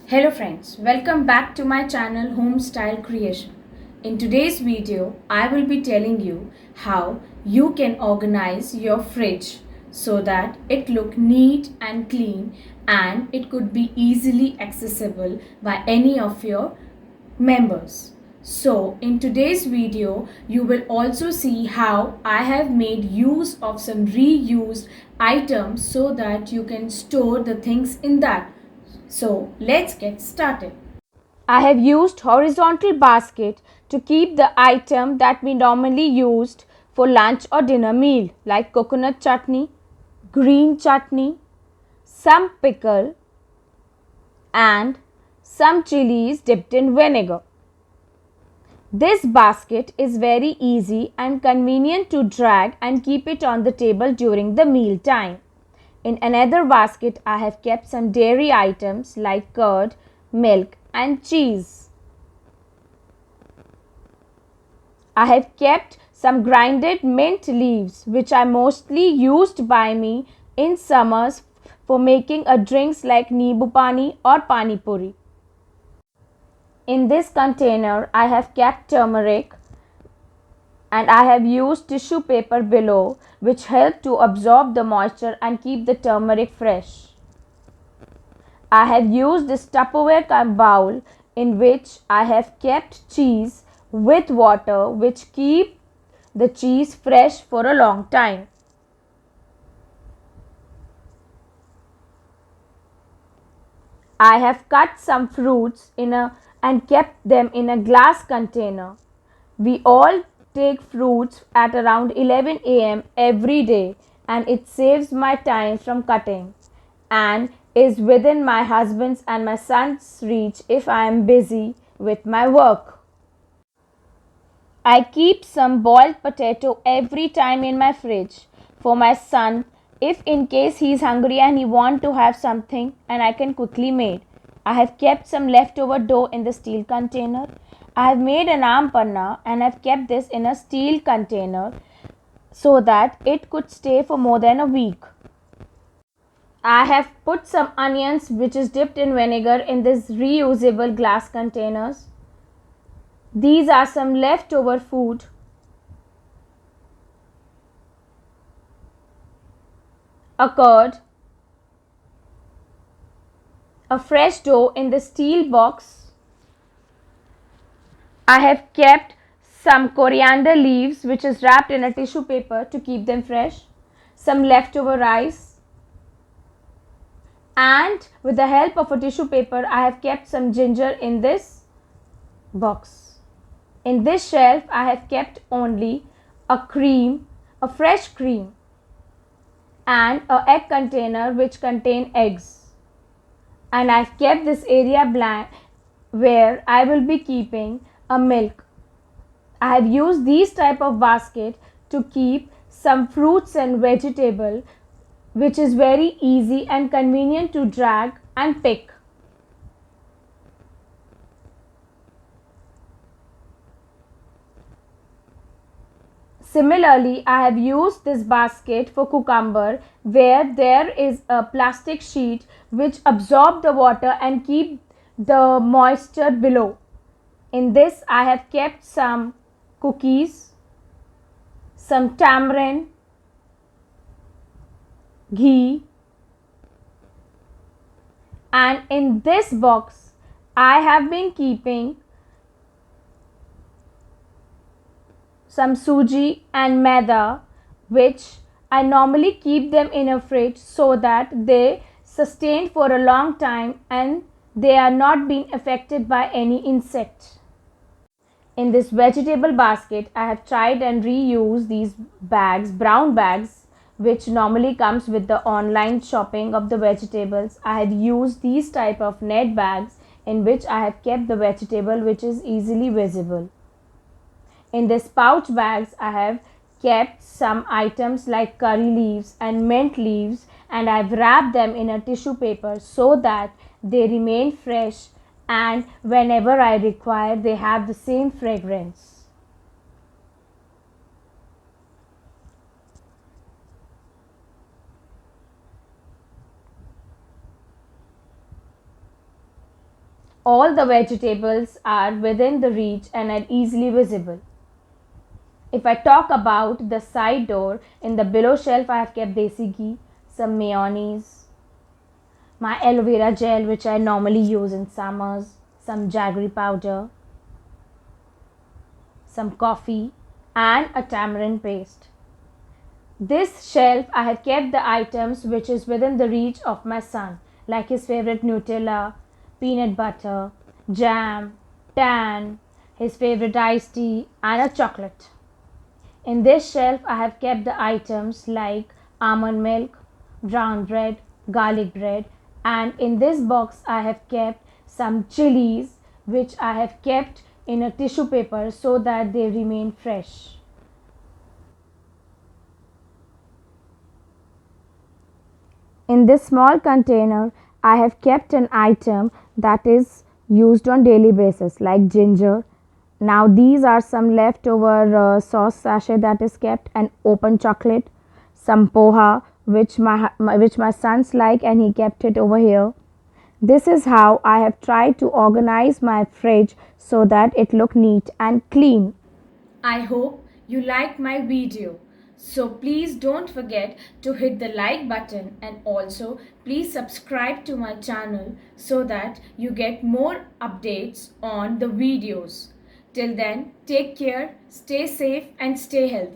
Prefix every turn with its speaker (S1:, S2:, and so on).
S1: Hello friends, welcome back to my channel Home Style Creation. In today's video, I will be telling you how you can organize your fridge so that it look neat and clean and it could be easily accessible by any of your members. So in today's video, you will also see how I have made use of some reused items so that you can store the things in that. So let's get started. I have used horizontal basket to keep the item that we normally used for lunch or dinner meal like coconut chutney, green chutney, some pickle and some chilies dipped in vinegar. This basket is very easy and convenient to drag and keep it on the table during the meal time. In another basket, I have kept some dairy items like curd, milk and cheese. I have kept some grinded mint leaves which are mostly used by me in summers for making a drinks like Nibu Pani or Pani Puri. In this container, I have kept turmeric and I have used tissue paper below which help to absorb the moisture and keep the turmeric fresh. I have used this Tupperware bowl in which I have kept cheese with water which keep the cheese fresh for a long time. I have cut some fruits and kept them in a glass container. We all take fruits at around 11 am every day and it saves my time from cutting and is within my husband's and my son's reach if I am busy with my work. I keep some boiled potato every time in my fridge for my son if in case he is hungry and he want to have something and I can quickly make. I have kept some leftover dough in the steel container. I have made an aam panna and I've kept this in a steel container so that it could stay for more than a week. I have put some onions which is dipped in vinegar in this reusable glass containers. These are some leftover food. A curd, a fresh dough in the steel box. I have kept some coriander leaves which is wrapped in a tissue paper to keep them fresh. Some leftover rice. And with the help of a tissue paper, I have kept some ginger in this box. In this shelf, I have kept only a cream, a fresh cream and a egg container which contain eggs. And I've kept this area blank where I will be keeping a milk. I have used these type of basket to keep some fruits and vegetable which is very easy and convenient to drag and pick. Similarly, I have used this basket for cucumber where there is a plastic sheet which absorb the water and keep the moisture below. In this, I have kept some cookies, some tamarind, ghee, and in this box, I have been keeping some suji and maida which I normally keep them in a fridge so that they sustain for a long time and they are not being affected by any insect. In this vegetable basket, I have tried and reused these bags, brown bags, which normally comes with the online shopping of the vegetables. I have used these type of net bags in which I have kept the vegetable which is easily visible. In this pouch bags, I have kept some items like curry leaves and mint leaves and I've wrapped them in a tissue paper so that they remain fresh and whenever I require they have the same fragrance. All the vegetables are within the reach and are easily visible. If I talk about the side door, in the below shelf I have kept desi ghee, some mayonnaise, my aloe vera gel which I normally use in summers, some jaggery powder, some coffee and a tamarind paste. This shelf I have kept the items which is within the reach of my son, like his favorite Nutella, peanut butter, jam, tan, his favorite iced tea and a chocolate. In this shelf I have kept the items like almond milk, brown bread, garlic bread, and in this box I have kept some chilies which I have kept in a tissue paper so that they remain fresh. In this small container, I have kept an item that is used on daily basis like ginger. Now these are some leftover sauce sachet that is kept, and open chocolate, some poha which my sons like and he kept it over here. This is how I have tried to organize my fridge so that it look neat and clean. I hope you liked my video. So please don't forget to hit the like button, and also please subscribe to my channel so that you get more updates on the videos. Till then, take care, stay safe and stay healthy.